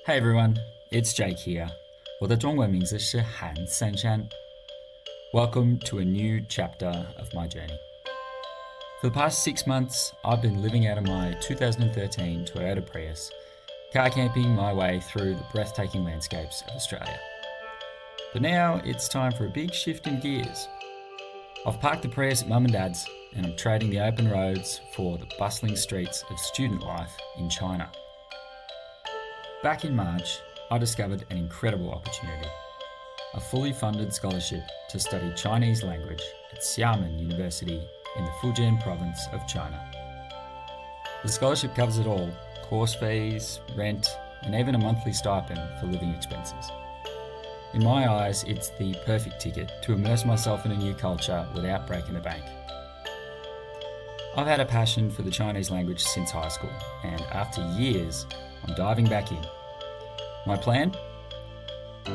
Hey everyone, it's Jake here. 我的中文名字是韩森山. Welcome to a new chapter of my journey. For the past 6 months, I've been living out of my 2013 Toyota Prius, car camping my way through the breathtaking landscapes of Australia. But now it's time for a big shift in gears. I've parked the Prius at Mum and Dad's and I'm trading the open roads for the bustling streets of student life in China. Back in March, I discovered an incredible opportunity. A fully funded scholarship to study Chinese language at Xiamen University in the Fujian province of China. The scholarship covers it all: course fees, rent, and even a monthly stipend for living expenses. In my eyes, it's the perfect ticket to immerse myself in a new culture without breaking the bank. I've had a passion for the Chinese language since high school, and after years, I'm diving back in. My plan?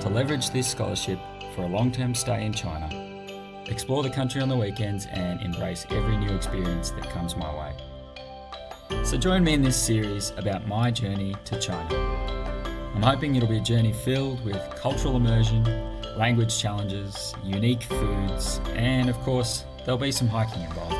To leverage this scholarship for a long-term stay in China, explore the country on the weekends, and embrace every new experience that comes my way. So join me in this series about my journey to China. I'm hoping it'll be a journey filled with cultural immersion, language challenges, unique foods, and of course, there'll be some hiking involved.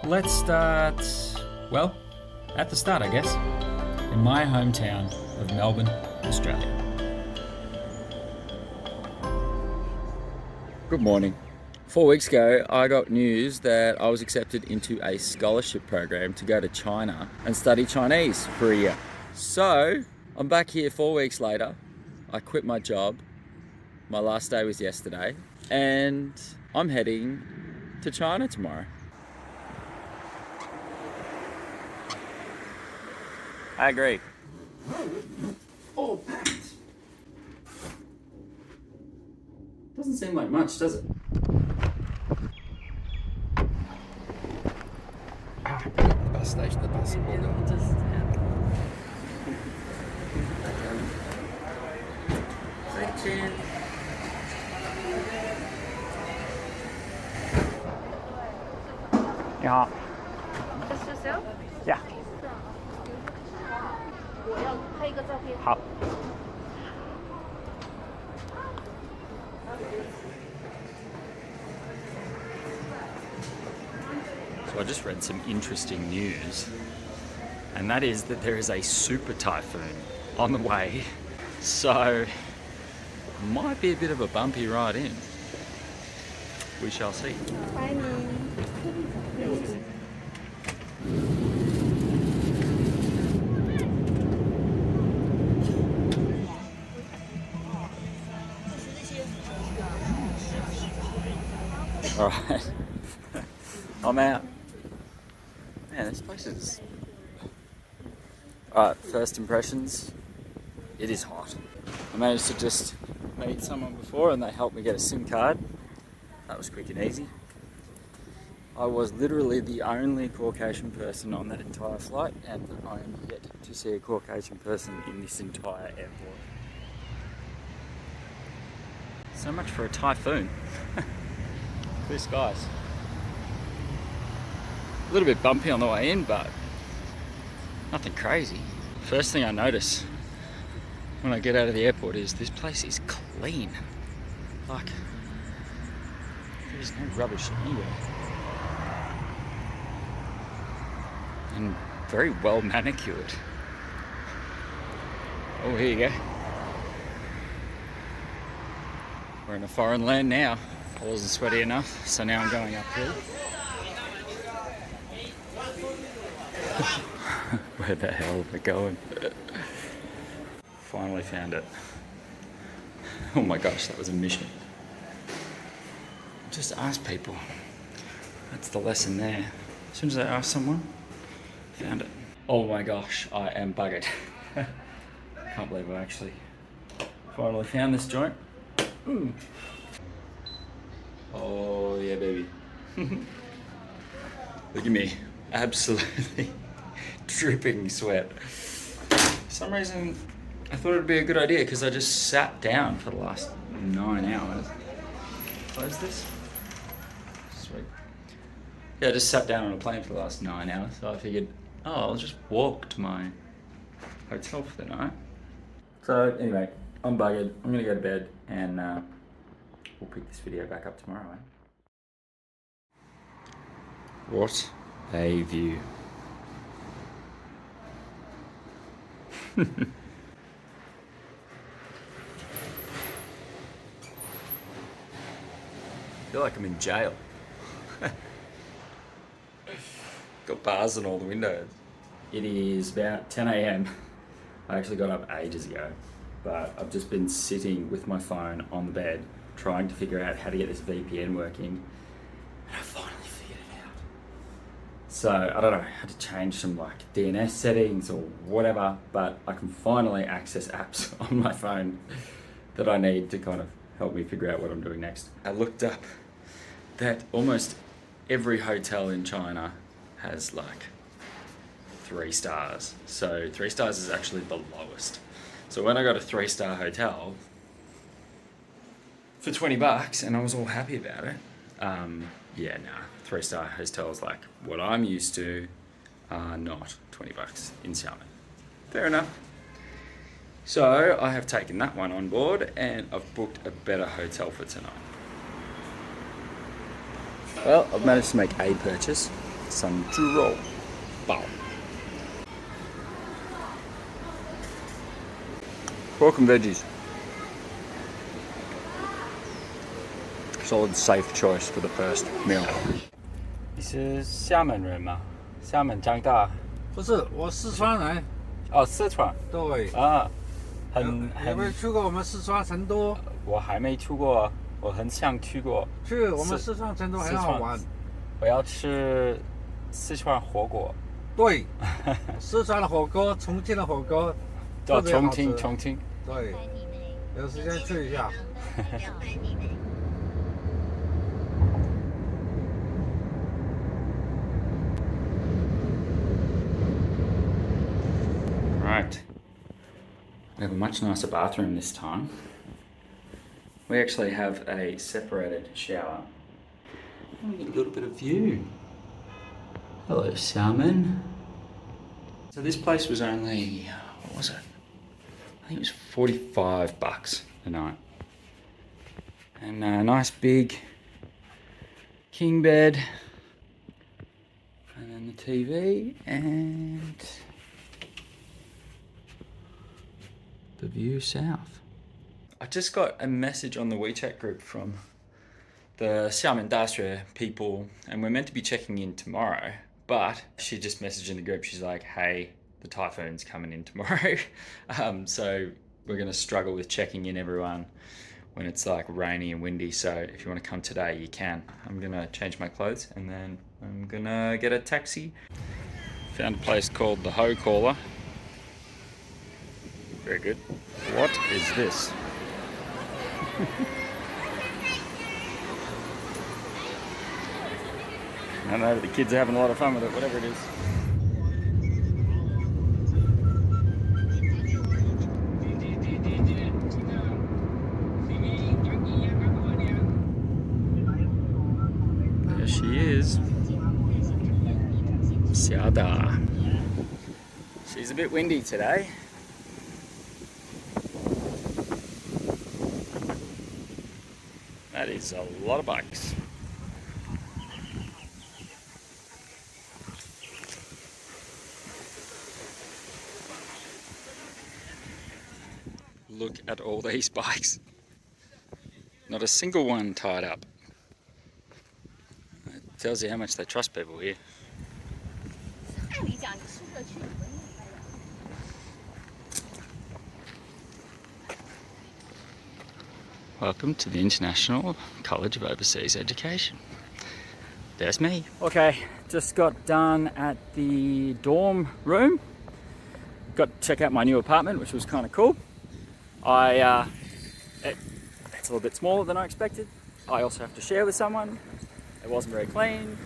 Let's start, well, at the start, I guess, in my hometown of Melbourne, Australia. Good morning. 4 weeks ago, I got news that I was accepted into a scholarship program to go to China and study Chinese for a year. So, I'm back here 4 weeks later. I quit my job. My last day was yesterday. And I'm heading to China tomorrow. I agree. Oh, that doesn't seem like much, does it? The bus station, the bus will go. Yeah. Just yourself? Yeah. 我要拍一个照片。好. So I just read some interesting news, and that is that there is a super typhoon on the way. So might be a bit of a bumpy ride in. We shall see. Alright. I'm out. Man, this place is... Alright, first impressions. It is hot. I managed to just meet someone before and they helped me get a SIM card. That was quick and easy. I was literally the only Caucasian person on that entire flight, and I am yet to see a Caucasian person in this entire airport. So much for a typhoon. Blue skies. A little bit bumpy on the way in, but nothing crazy. First thing I notice when I get out of the airport is this place is clean. Like, there's no rubbish anywhere. And very well manicured. Oh, here you go. We're in a foreign land now. I wasn't sweaty enough, so now I'm going uphill. Where the hell am I going? Finally found it. Oh my gosh, that was a mission. Just ask people. That's the lesson there. As soon as I ask someone, found it. Oh my gosh, I am buggered. Can't believe I actually finally found this joint. Ooh. Oh yeah, baby. Look at me, absolutely dripping sweat. For some reason, I thought it'd be a good idea because I just sat down for the last 9 hours. close this? Sweet. Yeah, I just sat down on a plane for the last 9 hours, so I figured, oh, I'll just walk to my hotel for the night. So anyway, I'm buggered. I'm gonna go to bed and we'll pick this video back up tomorrow. What a view. I feel like I'm in jail. Got bars on all the windows. It is about 10 a.m. I actually got up ages ago, but I've just been sitting with my phone on the bed trying to figure out how to get this VPN working, and I finally figured it out. So I don't know, I had to change some like DNS settings or whatever, but I can finally access apps on my phone that I need to kind of help me figure out what I'm doing next. I looked up that almost every hotel in China has like 3 stars. So 3 stars is actually the lowest. So when I got a 3-star hotel for $20 and I was all happy about it, yeah, nah, 3-star hotels like what I'm used to are not $20 in Xiamen. Fair enough. So I have taken that one on board and I've booked a better hotel for tonight. Well, I've managed to make a purchase. Some churro bao. Pork and veggies. Solid, safe choice for the first meal. 你是厦门人吗？厦门长大？不是，我四川人。哦，四川。对。啊，有没有去过我们四川成都？我还没去过，我很想去过。去我们四川成都很好玩。我要吃四川火锅。对，四川的火锅，重庆的火锅，特别好吃。重庆。对，有时间去一下。Right. We have a much nicer bathroom this time. We actually have a separated shower. And we get a little bit of view. Hello, Xiamen. So this place was only, what was it? I think it was $45 a night. And a nice big king bed. And then the TV and the view south. I just got a message on the WeChat group from the Xiamen Daxue people, and we're meant to be checking in tomorrow, but she just messaged in the group, she's like, hey, the typhoon's coming in tomorrow. So we're gonna struggle with checking in everyone when it's like rainy and windy, so if you wanna come today, you can. I'm gonna change my clothes and then I'm gonna get a taxi. Found a place called the Ho Caller. Very good. What is this? I don't know, but the kids are having a lot of fun with it, whatever it is. There she is. Xiada. She's a bit windy today. That is a lot of bikes. Look at all these bikes. Not a single one tied up. It tells you how much they trust people here. Welcome to the International College of Overseas Education. There's me. Okay, just got done at the dorm room. Got to check out my new apartment, which was kind of cool. It's a little bit smaller than I expected. I also have to share with someone. It wasn't very clean.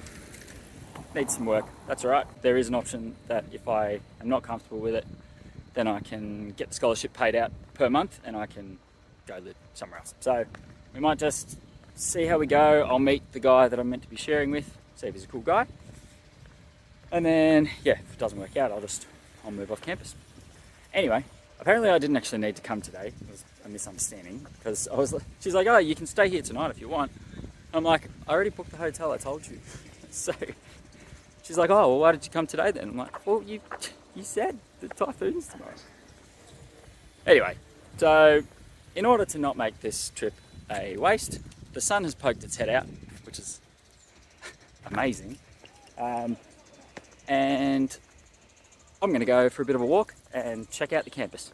Needs some work. That's all right. There is an option that if I am not comfortable with it, then I can get the scholarship paid out per month and I can go live somewhere else. So we might just see how we go. I'll meet the guy that I'm meant to be sharing with, see if he's a cool guy. And then, yeah, if it doesn't work out, I'll move off campus. Anyway, apparently I didn't actually need to come today. It was a misunderstanding because she's like, oh, you can stay here tonight if you want. I'm like, I already booked the hotel, I told you. So she's like, oh, well, why did you come today then? I'm like, well, you said the typhoon's tomorrow. Anyway, so in order to not make this trip a waste, the sun has poked its head out, which is amazing. And I'm going to go for a bit of a walk and check out the campus.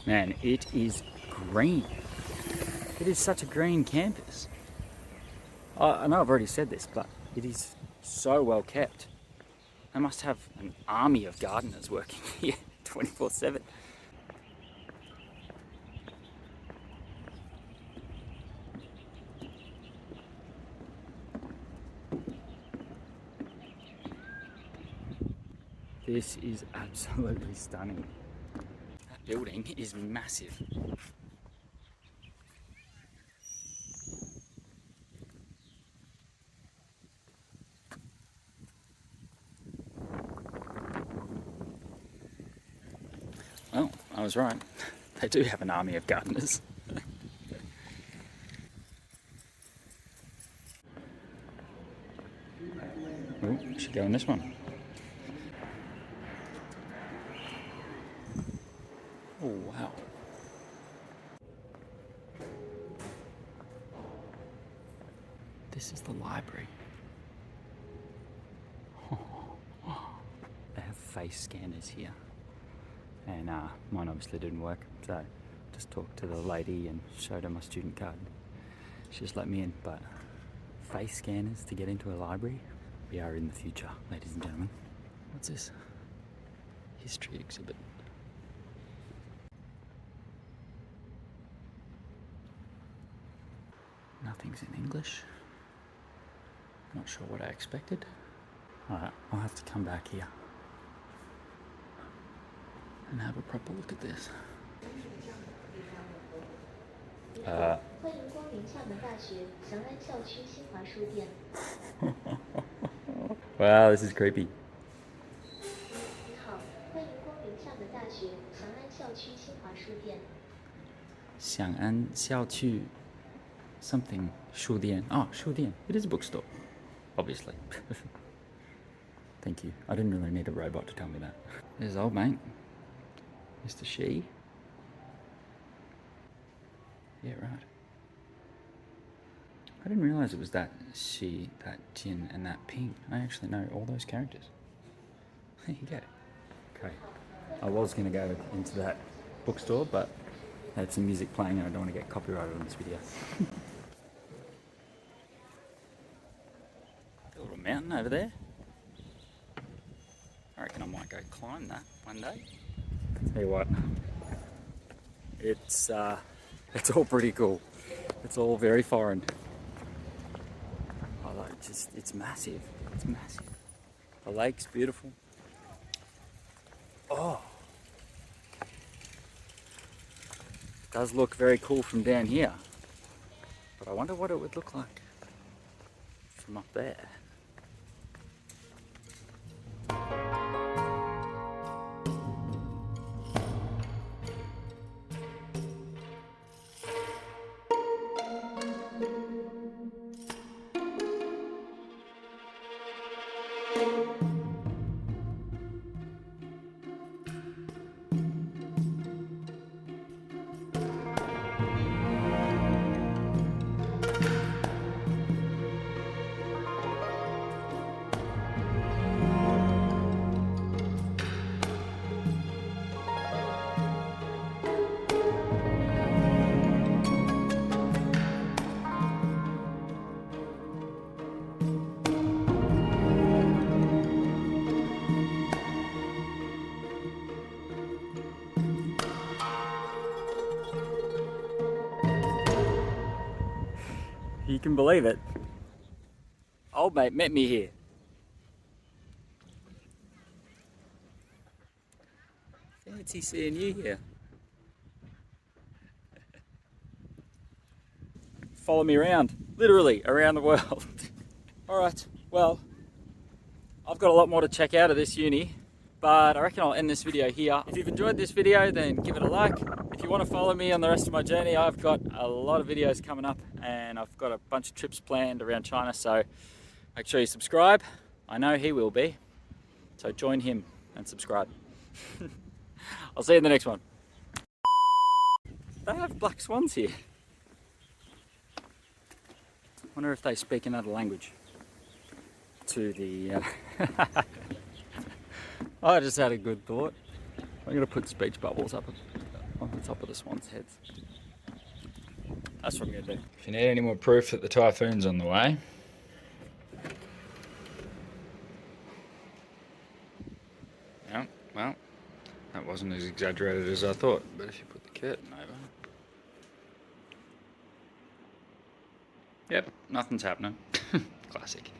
Man, it is green. It is such a green campus. I know I've already said this, but it is so well kept. They must have an army of gardeners working here 24/7. This is absolutely stunning. That building is massive. Well, I was right. They do have an army of gardeners. Oh, should go in this one. Oh, wow. This is the library. They have face scanners here. And mine obviously didn't work, so just talked to the lady and showed her my student card. She just let me in, but face scanners to get into a library? We are in the future, ladies and gentlemen. What's this? History exhibit. Nothing's in English. Not sure what I expected. Alright, I'll have to come back here and have a proper look at this. Wow, this is creepy. Xiamen University something 书店. Oh, 书店. It is a bookstore, obviously. Thank you. I didn't really need a robot to tell me that. There's old mate, Mr. Shi. Yeah, right. I didn't realise it was that Shi, that Jin, and that Ping. I actually know all those characters. There you go. Okay. I was going to go into that bookstore, but I had some music playing and I don't want to get copyrighted on this video. A little mountain over there. I reckon I might go climb that one day. Tell you what, it's all pretty cool. It's all very foreign. Although it's massive. It's massive. The lake's beautiful. Oh, it does look very cool from down here. But I wonder what it would look like from up there. You can believe it. Old mate met me here. Fancy seeing you here. Follow me around, literally around the world. Alright, well, I've got a lot more to check out of this uni, but I reckon I'll end this video here. If you've enjoyed this video, then give it a like. If you want to follow me on the rest of my journey, I've got a lot of videos coming up and I've got a bunch of trips planned around China, so make sure you subscribe. I know he will be, so join him and subscribe. I'll see you in the next one. They have black swans here. Wonder if they speak another language to the... I just had a good thought. I'm going to put speech bubbles up on the top of the swans' heads. That's what I'm going to do. If you need any more proof that the typhoon's on the way, yeah, well, that wasn't as exaggerated as I thought, but if you put the curtain over... Yep, nothing's happening. Classic.